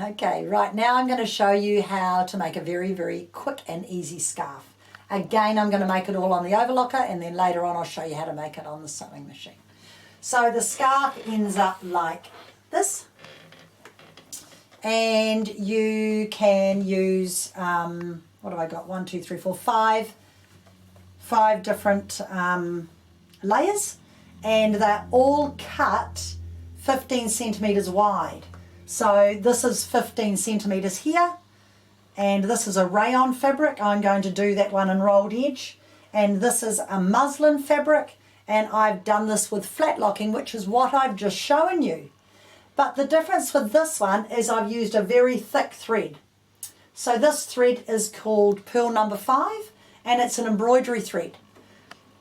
Okay, right now I'm going to show you how to make a very, very quick and easy scarf. Again, I'm going to make it all on the overlocker, and then later on I'll show you how to make it on the sewing machine. So the scarf ends up like this, and you can use, what have I got, 1, 2, 3, 4, 5 different layers, and they're all cut 15 centimetres wide. So this is 15 centimetres here, and this is a rayon fabric. I'm going to do that one in rolled edge, and this is a muslin fabric, and I've done this with flat locking, which is what I've just shown you. But the difference with this one is I've used a very thick thread. So this thread is called pearl number 5, and it's an embroidery thread.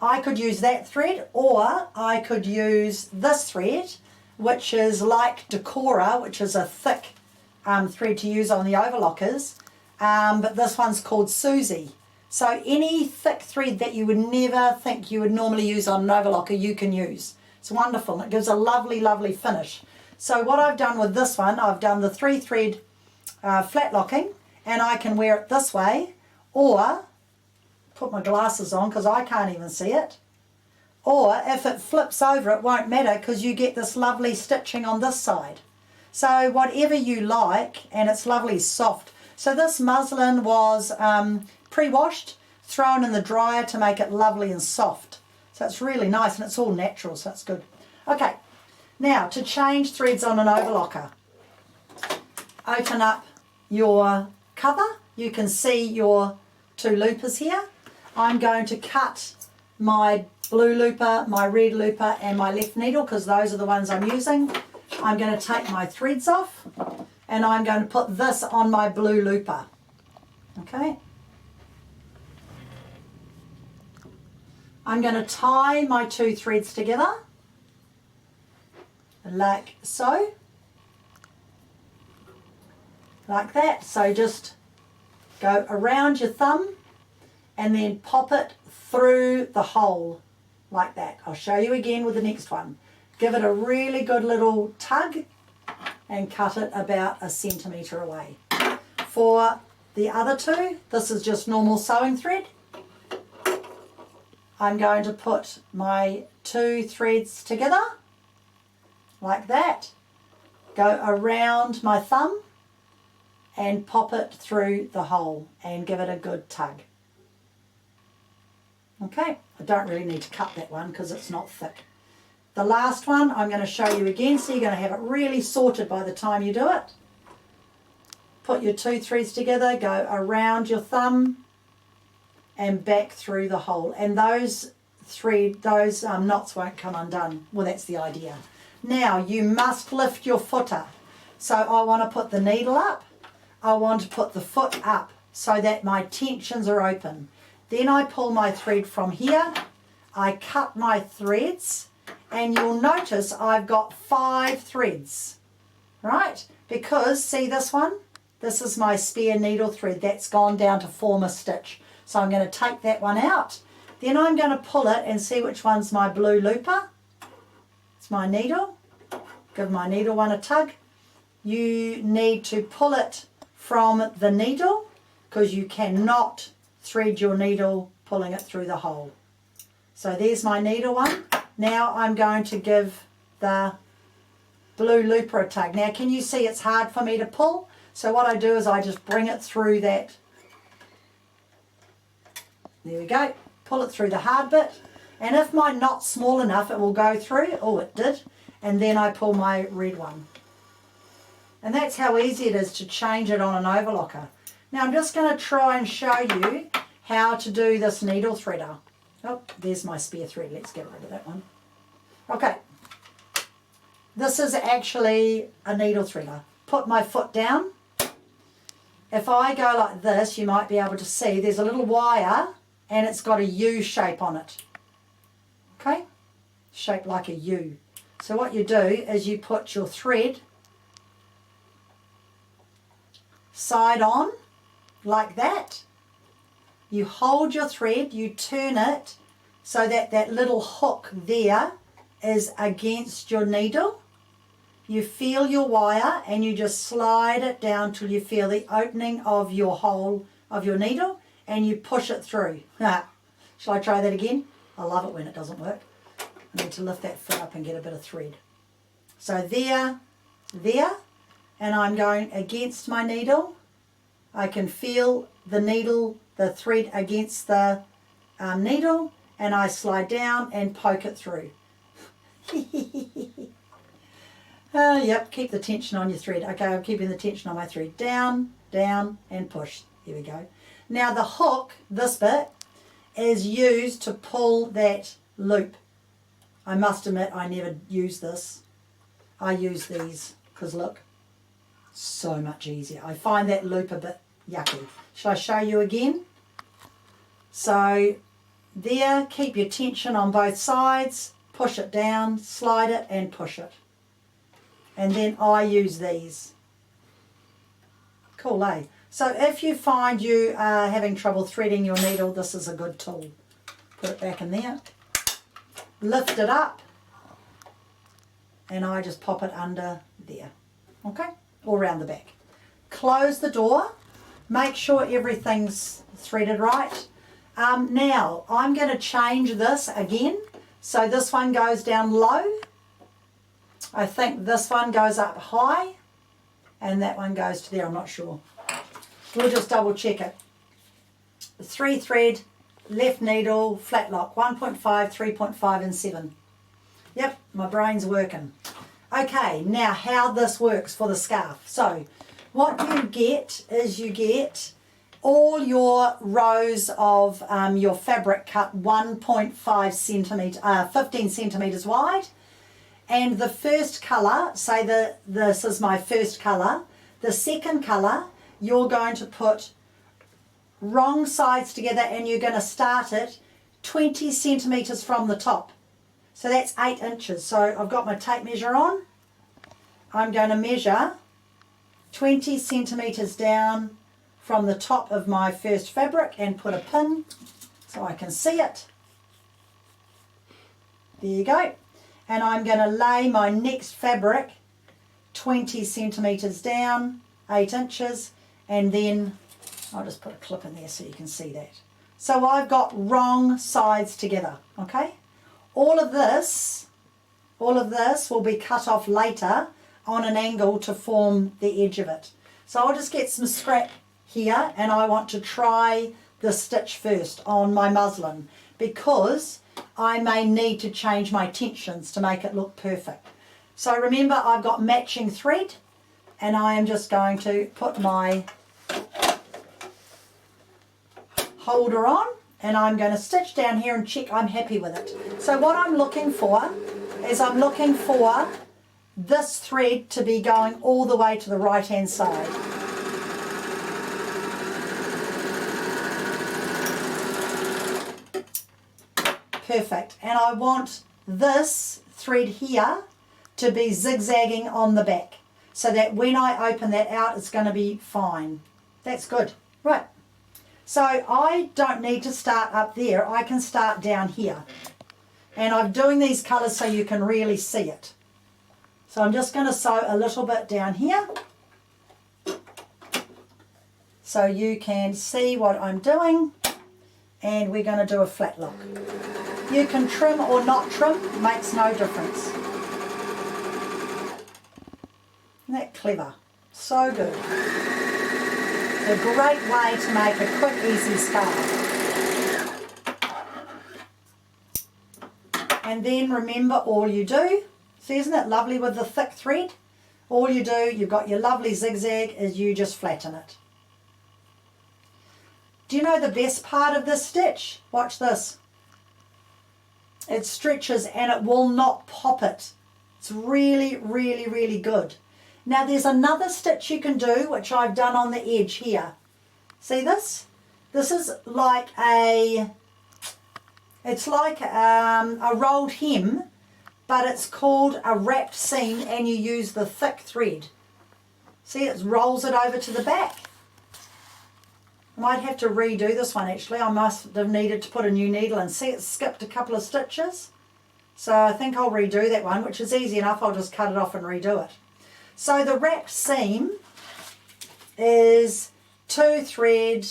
I could use that thread, or I could use this thread, which is like Decora, which is a thick thread to use on the overlockers, but this one's called Susie. So any thick thread that you would never think you would normally use on an overlocker, you can use. It's wonderful, and it gives a lovely, lovely finish. So what I've done with this one, I've done the 3 thread flat locking, and I can wear it this way, or put my glasses on because I can't even see it. Or if it flips over, it won't matter because you get this lovely stitching on this side. So whatever you like, and it's lovely soft. So this muslin was pre-washed, thrown in the dryer to make it lovely and soft. So it's really nice, and it's all natural, so it's good. Okay, now to change threads on an overlocker. Open up your cover. You can see your 2 loopers here. I'm going to cut my blue looper, my red looper, and my left needle because those are the ones I'm using. I'm going to take my threads off, and I'm going to put this on my blue looper. Okay. I'm going to tie my 2 threads together like so. Like that. So just go around your thumb and then pop it through the hole like that. I'll show you again with the next one. Give it a really good little tug and cut it about 1 centimetre away. For the other 2, this is just normal sewing thread. I'm going to put my 2 threads together like that. Go around my thumb and pop it through the hole and give it a good tug. Okay, I don't really need to cut that one because it's not thick. The last one I'm going to show you again, so you're going to have it really sorted by the time you do it. Put your 2 threads together, go around your thumb and back through the hole. And those knots won't come undone. Well, that's the idea. Now you must lift your footer. So I want to put the needle up. I want to put the foot up so that my tensions are open. Then I pull my thread from here, I cut my threads, and you'll notice I've got 5 threads, right? Because, see this one? This is my spare needle thread that's gone down to form a stitch. So I'm going to take that one out. Then I'm going to pull it and see which one's my blue looper. It's my needle. Give my needle one a tug. You need to pull it from the needle because you cannot thread your needle pulling it through the hole. So there's my needle one. Now I'm going to give the blue looper a tug. Now can you see it's hard for me to pull? So what I do is I just bring it through that. There we go. Pull it through the hard bit. And if my knot's small enough, it will go through. Oh, it did. And then I pull my red one. And that's how easy it is to change it on an overlocker. Now I'm just going to try and show you how to do this needle threader. Oh, there's my spare thread. Let's get rid of that one. Okay. This is actually a needle threader. Put my foot down. If I go like this, you might be able to see there's a little wire and it's got a U shape on it. Okay? Shaped like a U. So what you do is you put your thread side on like that. You hold your thread, you turn it so that that little hook there is against your needle. you feel your wire and you just slide it down till you feel the opening of your hole of your needle and you push it through. Shall I try that again? I love it when it doesn't work. I need to lift that foot up and get a bit of thread. So there, and I'm going against my needle. I can feel the needle, the thread against the needle, and I slide down and poke it through. Yep, keep the tension on your thread. Okay, I'm keeping the tension on my thread. Down, down, and push. Here we go. Now the hook, this bit, is used to pull that loop. I must admit I never use this. I use these because look, so much easier. I find that loop a bit yucky. Shall I show you again? So there, keep your tension on both sides, push it down, slide it and push it. And then I use these. Cool, eh? So if you find you are having trouble threading your needle, this is a good tool. Put it back in there, lift it up, and I just pop it under there, okay? All around the back. Close the door, make sure everything's threaded right. Now, I'm going to change this again. So this one goes down low. I think this one goes up high, and that one goes to there, I'm not sure. We'll just double check it. 3 thread, left needle, flat lock, 1.5, 3.5 and 7. Yep, my brain's working. Okay, now how this works for the scarf. So what you get is you get all your rows of your fabric cut 1.5 centimetre, 15 centimetres wide. And the first colour, say this is my first colour, the second colour, you're going to put wrong sides together and you're going to start it 20 centimetres from the top. So that's 8 inches. So I've got my tape measure on. I'm going to measure 20 centimetres down from the top of my first fabric and put a pin so I can see it. There you go. And I'm going to lay my next fabric 20 centimetres down, 8 inches, and then I'll just put a clip in there so you can see that. So I've got wrong sides together, okay? All of this will be cut off later on an angle to form the edge of it. So I'll just get some scrap here and I want to try the stitch first on my muslin because I may need to change my tensions to make it look perfect. So remember I've got matching thread and I am just going to put my holder on and I'm going to stitch down here and check I'm happy with it. So what I'm looking for is I'm looking for this thread to be going all the way to the right hand side. Perfect. And I want this thread here to be zigzagging on the back so that when I open that out it's going to be fine. That's good. Right. So I don't need to start up there. I can start down here. And I'm doing these colours so you can really see it. So I'm just going to sew a little bit down here so you can see what I'm doing. And we're going to do a flat lock. You can trim or not trim, makes no difference. Isn't that clever? So good. A great way to make a quick, easy scarf. And then remember all you do, see isn't it lovely with the thick thread? All you do, you've got your lovely zigzag, is you just flatten it. Do you know the best part of this stitch? Watch this. It stretches and it will not pop it. It's really, really, really good. Now there's another stitch you can do, which I've done on the edge here. See this? This is like a rolled hem, but it's called a wrapped seam and you use the thick thread. See, it rolls it over to the back. I might have to redo this one actually. I must have needed to put a new needle in. See, it skipped a couple of stitches. So I think I'll redo that one, which is easy enough. I'll just cut it off and redo it. So the wrapped seam is two thread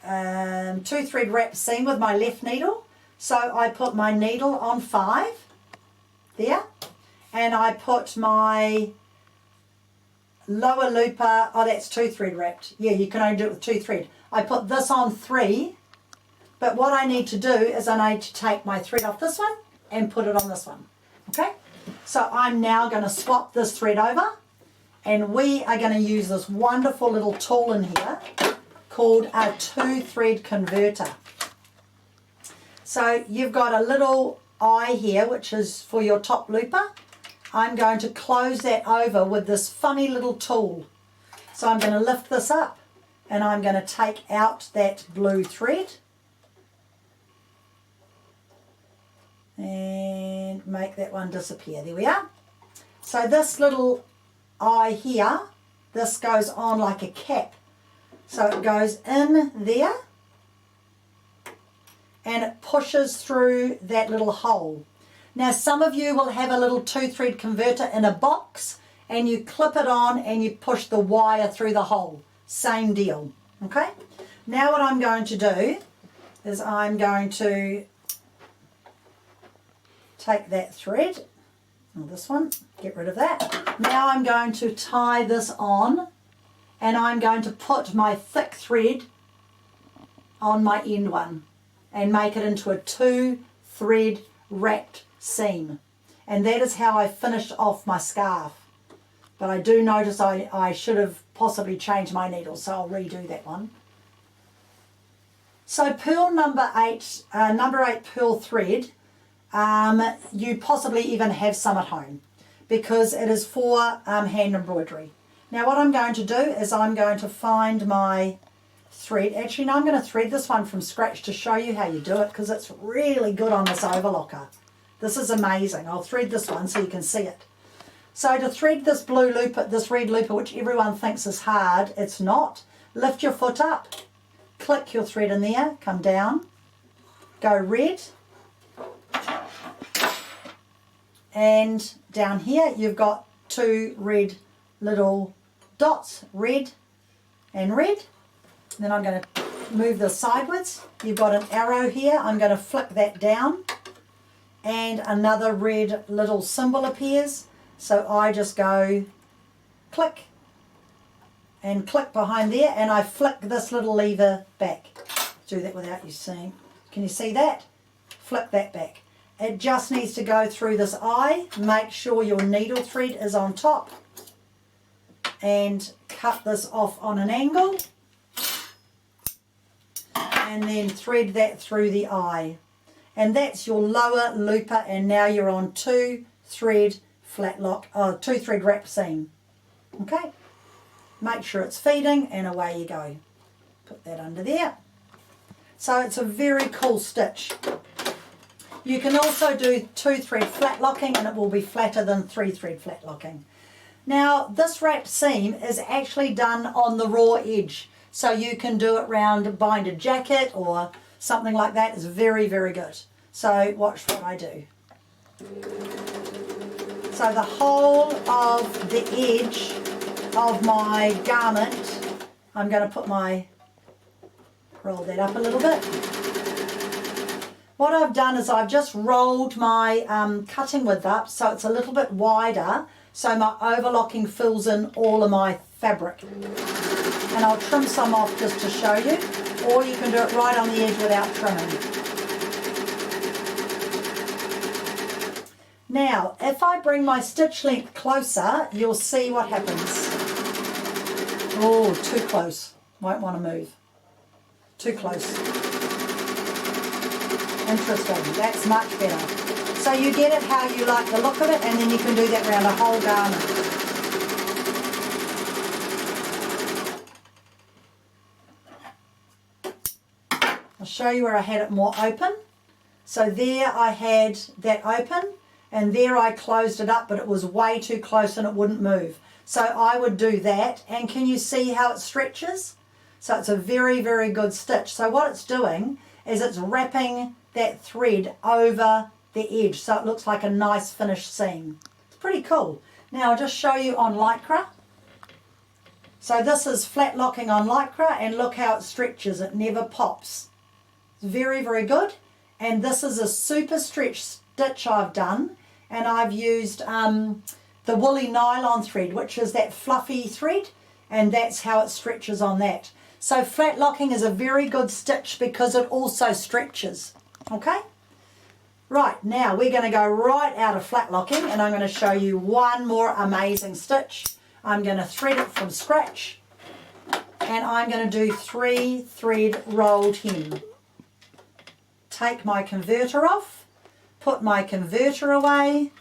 wrapped seam with my left needle. So I put my needle on 5 there, and I put my lower looper, oh that's 2 thread wrapped. Yeah, you can only do it with 2 thread. I put this on 3, but what I need to do is I need to take my thread off this one and put it on this one. Okay, so I'm now going to swap this thread over, and we are going to use this wonderful little tool in here called a 2 thread converter. So you've got a little eye here which is for your top looper. I'm going to close that over with this funny little tool. So I'm going to lift this up and I'm going to take out that blue thread and make that one disappear. There we are. So this little eye here, this goes on like a cap. So it goes in there and it pushes through that little hole. Now some of you will have a little 2 thread converter in a box and you clip it on and you push the wire through the hole. Same deal. Okay? Now what I'm going to do is I'm going to take that thread, or this one, get rid of that. Now I'm going to tie this on and I'm going to put my thick thread on my end one and make it into a 2 thread wrapped seam. And that is how I finished off my scarf. But I do notice I should have possibly changed my needle, so I'll redo that one. So purl number 8 purl thread, you possibly even have some at home because it is for hand embroidery. Now what I'm going to do is I'm going to find my thread. Actually, no, I'm going to thread this one from scratch to show you how you do it because it's really good on this overlocker. This is amazing. I'll thread this one so you can see it. So to thread this blue looper, this red looper, which everyone thinks is hard, it's not. Lift your foot up, click your thread in there, come down, go red, and down here you've got 2 red little dots, red and red. Then I'm going to move this sideways. You've got an arrow here. I'm going to flick that down and another red little symbol appears. So I just go click and click behind there and I flick this little lever back. Do that without you seeing. Can you see that? Flick that back. It just needs to go through this eye. Make sure your needle thread is on top and cut this off on an angle and then thread that through the eye. And that's your lower looper, and now you're on 2 thread wrap seam. Okay, make sure it's feeding and away you go. Put that under there. So it's a very cool stitch. You can also do 2 thread flat locking and it will be flatter than 3 thread flat locking. Now this wrapped seam is actually done on the raw edge, so you can do it round a binded jacket or something like that. It's very, very good. So watch what I do. So the whole of the edge of my garment, I'm going to roll that up a little bit. What I've done is I've just rolled my cutting width up so it's a little bit wider, so my overlocking fills in all of my fabric. And I'll trim some off just to show you, or you can do it right on the edge without trimming. Now, if I bring my stitch length closer, you'll see what happens. Oh, too close. Won't want to move. Too close. Interesting. That's much better. So you get it how you like the look of it, and then you can do that around a whole garment. I'll show you where I had it more open. So there I had that open, and there I closed it up, but it was way too close and it wouldn't move. So I would do that, and can you see how it stretches? So it's a very, very good stitch. So what it's doing is it's wrapping that thread over the edge so it looks like a nice finished seam. It's pretty cool. Now I'll just show you on Lycra. So this is flat locking on Lycra, and look how it stretches, it never pops. It's very, very good. And this is a super stretch stitch I've done, and I've used the woolly nylon thread, which is that fluffy thread, and that's how it stretches on that. So flat locking is a very good stitch because it also stretches, okay? Right, now we're going to go right out of flat locking, and I'm going to show you one more amazing stitch. I'm going to thread it from scratch, and I'm going to do 3 thread rolled hem. Take my converter off, put my converter away,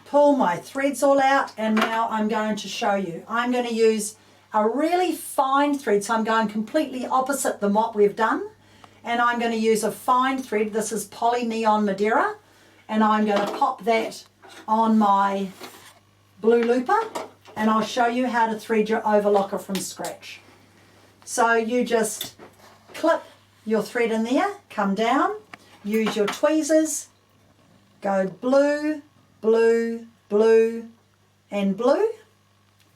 pull my threads all out, and now I'm going to show you. I'm going to use a really fine thread, so I'm going completely opposite than what we've done, and I'm going to use a fine thread. This is Poly Neon Madeira, and I'm going to pop that on my blue looper, and I'll show you how to thread your overlocker from scratch. So you just clip your thread in there, come down, use your tweezers, go blue, blue, blue, and blue.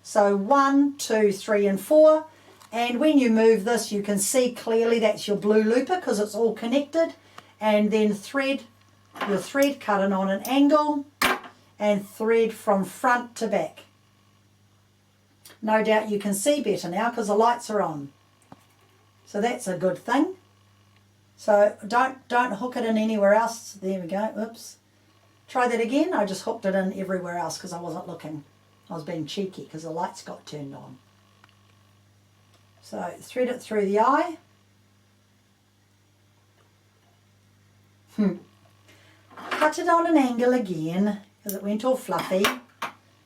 So 1, 2, 3, and 4. And when you move this, you can see clearly that's your blue looper because it's all connected. And then thread your thread, cut it on an angle, and thread from front to back. No doubt you can see better now because the lights are on. So that's a good thing. So don't hook it in anywhere else. There we go. Oops. Try that again. I just hooked it in everywhere else because I wasn't looking. I was being cheeky because the lights got turned on. So thread it through the eye. Cut it on an angle again because it went all fluffy.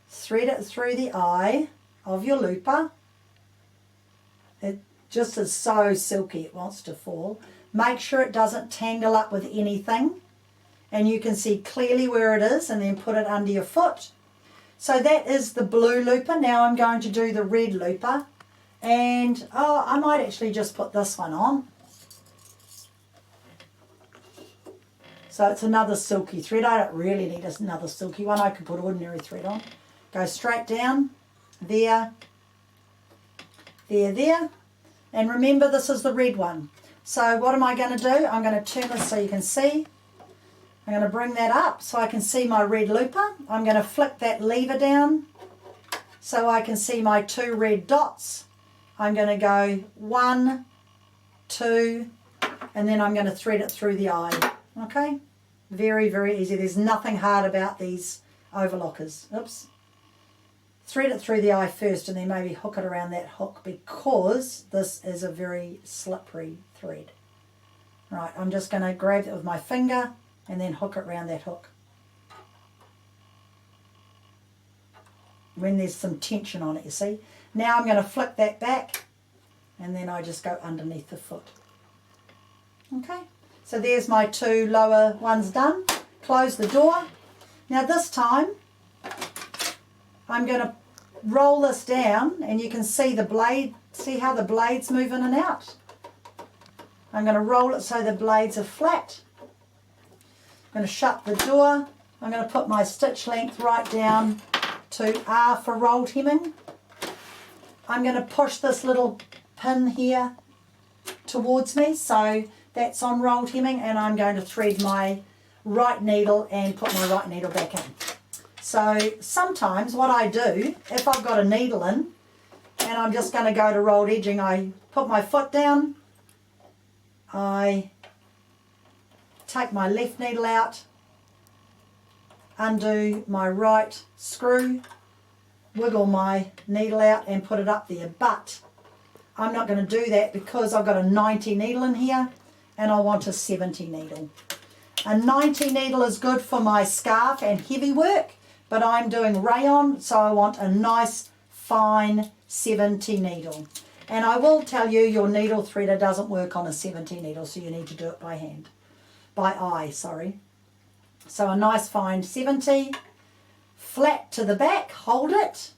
Thread it through the eye of your looper. It just is so silky it wants to fall. Make sure it doesn't tangle up with anything, and you can see clearly where it is, and then put it under your foot. So that is the blue looper. Now I'm going to do the red looper, and I might actually just put this one on. So it's another silky thread. I don't really need another silky one. I could put ordinary thread on. Go straight down, there, there, there. And remember, this is the red one. So what am I going to do? I'm going to turn this so you can see. I'm going to bring that up so I can see my red looper. I'm going to flick that lever down so I can see my 2 red dots. I'm going to go 1, 2, and then I'm going to thread it through the eye. Okay? Very, very easy. There's nothing hard about these overlockers. Oops. Thread it through the eye first, and then maybe hook it around that hook because this is a very slippery thread. Right, I'm just going to grab it with my finger and then hook it around that hook. When there's some tension on it, you see. Now I'm going to flick that back, and then I just go underneath the foot. Okay, so there's my 2 lower ones done. Close the door. Now this time I'm going to roll this down, and you can see the blade, see how the blades move in and out. I'm going to roll it so the blades are flat. I'm going to shut the door. I'm going to put my stitch length right down to R for rolled hemming. I'm going to push this little pin here towards me, so that's on rolled hemming, and I'm going to thread my right needle and put my right needle back in. So sometimes what I do, if I've got a needle in and I'm just going to go to rolled edging, I put my foot down, I take my left needle out, undo my right screw, wiggle my needle out and put it up there. But I'm not going to do that because I've got a 90 needle in here and I want a 70 needle. A 90 needle is good for my scarf and heavy work, but I'm doing rayon, so I want a nice fine 70 needle. And I will tell you, your needle threader doesn't work on a 70 needle, so you need to do it by hand. By eye, sorry. So a nice fine 70, flat to the back, hold it,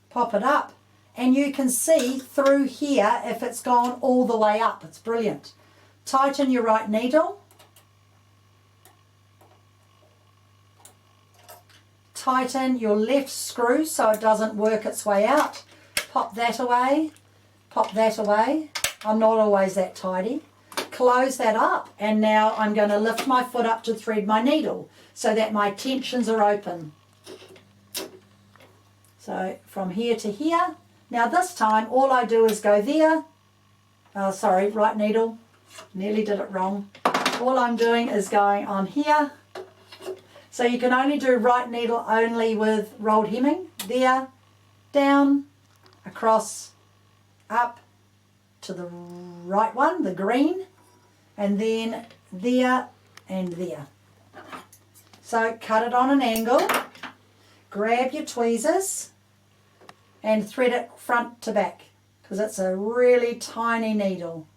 pop it up, and you can see through here if it's gone all the way up. It's brilliant. Tighten your right needle. tighten your left screw so it doesn't work its way out. Pop that away, pop that away. I'm not always that tidy. Close that up, and now I'm going to lift my foot up to thread my needle so that my tensions are open. So from here to here. Now this time all I do is go there. Oh, sorry, right needle. Nearly did it wrong. All I'm doing is going on here. So you can only do right needle only with rolled hemming. There, down, across, up to the right one, the green, and then there and there. So cut it on an angle, grab your tweezers and thread it front to back because it's a really tiny needle.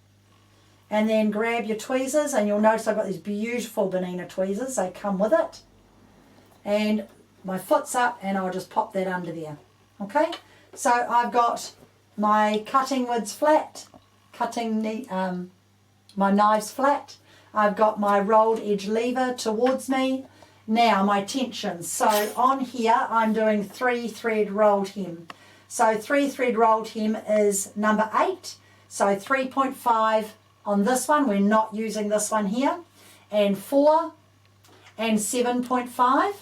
And then grab your tweezers, and you'll notice I've got these beautiful Bernina tweezers, they come with it. And my foot's up and I'll just pop that under there. Okay, so I've got my cutting widths flat, my knives flat. I've got my rolled edge lever towards me. Now my tensions. So on here I'm doing 3 thread rolled hem. So 3 thread rolled hem is number 8. So 3.5 on this one. We're not using this one here. And 4 and 7.5.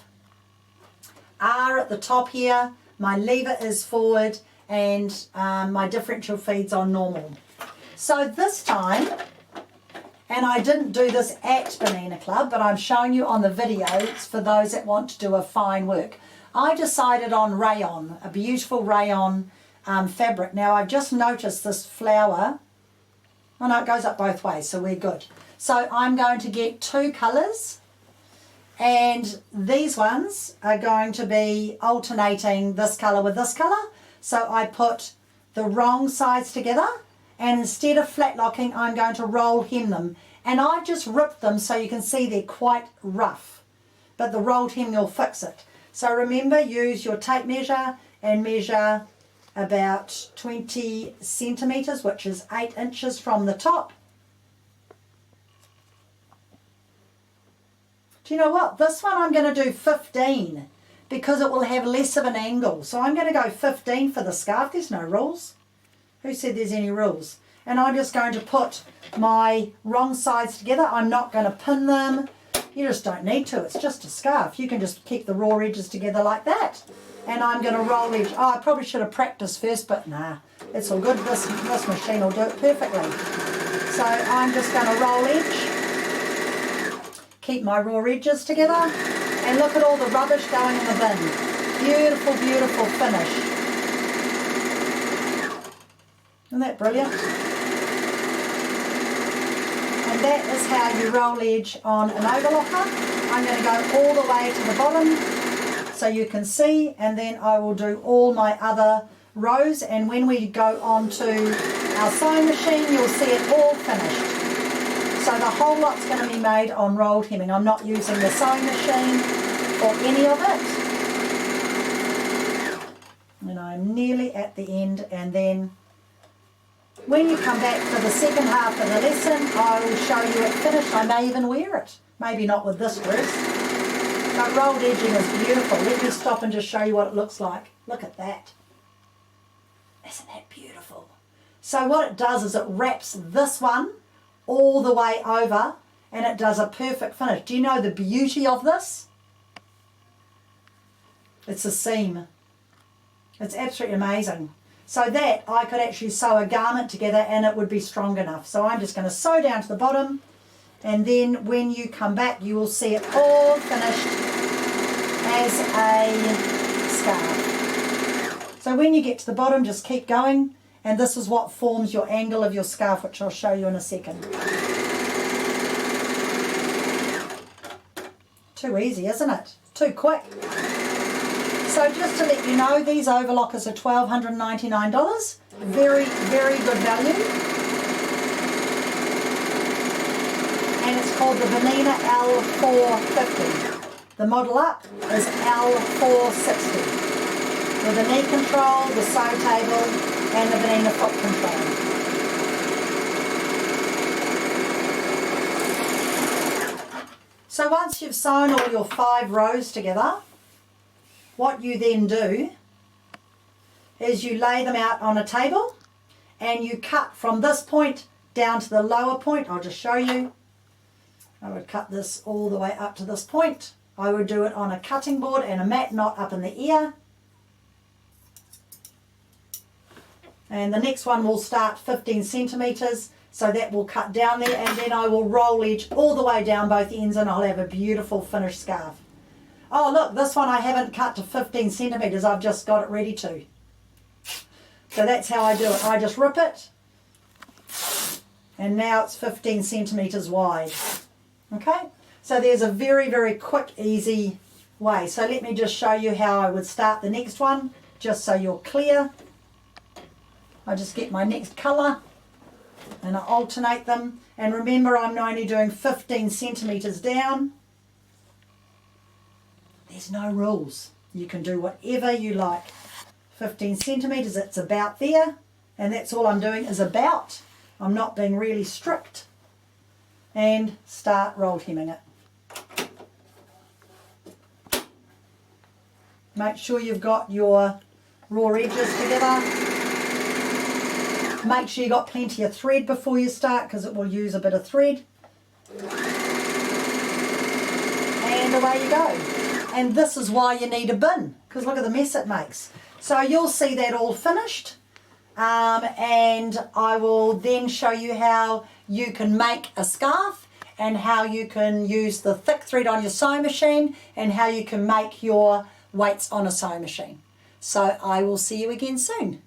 R at the top here. My lever is forward and my differential feeds on normal. So this time, and I didn't do this at Bernina Club, but I'm showing you on the videos for those that want to do a fine work. I decided on rayon, a beautiful rayon fabric. Now I've just noticed this flower. Oh no, it goes up both ways, so we're good. So I'm going to get 2 colours, and these ones are going to be alternating this colour with this colour. So I put the wrong sides together, and instead of flat locking, I'm going to roll hem them. And I just ripped them so you can see they're quite rough, but the rolled hem will fix it. So remember, use your tape measure and measure about 20 centimetres, which is 8 inches from the top. Do you know what? This one I'm going to do 15 because it will have less of an angle. So I'm going to go 15 for the scarf. There's no rules. Who said there's any rules? And I'm just going to put my wrong sides together. I'm not going to pin them. You just don't need to. It's just a scarf. You can just keep the raw edges together like that. And I'm going to roll edge. Oh, I probably should have practiced first, but nah, it's all good. This machine will do it perfectly. So I'm just going to roll edge. Keep my raw edges together. And look at all the rubbish going in the bin. Beautiful, beautiful finish. Isn't that brilliant? And that is how you roll edge on an overlocker. I'm going to go all the way to the bottom so you can see, and then I will do all my other rows, and when we go on to our sewing machine you'll see it all finished. So the whole lot's going to be made on rolled hemming. I'm not using the sewing machine or any of it. And I'm nearly at the end, and then when you come back for the second half of the lesson, I will show you it finished. I may even wear it. Maybe not with this dress. But rolled edging is beautiful. Let me stop and just show you what it looks like. Look at that. Isn't that beautiful? So what it does is it wraps this one all the way over, and it does a perfect finish. Do you know the beauty of this? It's a seam. It's absolutely amazing. So that I could actually sew a garment together and it would be strong enough. So I'm just going to sew down to the bottom, and then when you come back you will see it all finished as a scarf. So when you get to the bottom just keep going, and this is what forms your angle of your scarf, which I'll show you in a second. Too easy, isn't it? Too quick. So just to let you know, these overlockers are $1,299. Very, very good value. And it's called the Bernina L450. The model up is L460. With the knee control, the sew table, and the Bernina foot control. So once you've sewn all your 5 rows together, what you then do is you lay them out on a table and you cut from this point down to the lower point. I'll just show you. I would cut this all the way up to this point. I would do it on a cutting board and a mat, not up in the ear. And the next one will start 15 centimetres, so that will cut down there, and then I will roll edge all the way down both ends and I'll have a beautiful finished scarf. Oh look, this one I haven't cut to 15 centimetres, I've just got it ready to. So that's how I do it. I just rip it, and now it's 15 centimetres wide. Okay, so there's a very, very quick, easy way. So let me just show you how I would start the next one, just so you're clear. I just get my next colour and I alternate them. And remember, I'm only doing 15 centimetres down. There's no rules. You can do whatever you like. 15 centimetres, it's about there. And that's all I'm doing is about. I'm not being really strict. And start roll hemming it. Make sure you've got your raw edges together. Make sure you got plenty of thread before you start, because it will use a bit of thread. And away you go. And this is why you need a bin, because look at the mess it makes. So you'll see that all finished. And I will then show you how you can make a scarf and how you can use the thick thread on your sewing machine and how you can make your weights on a sewing machine. So I will see you again soon.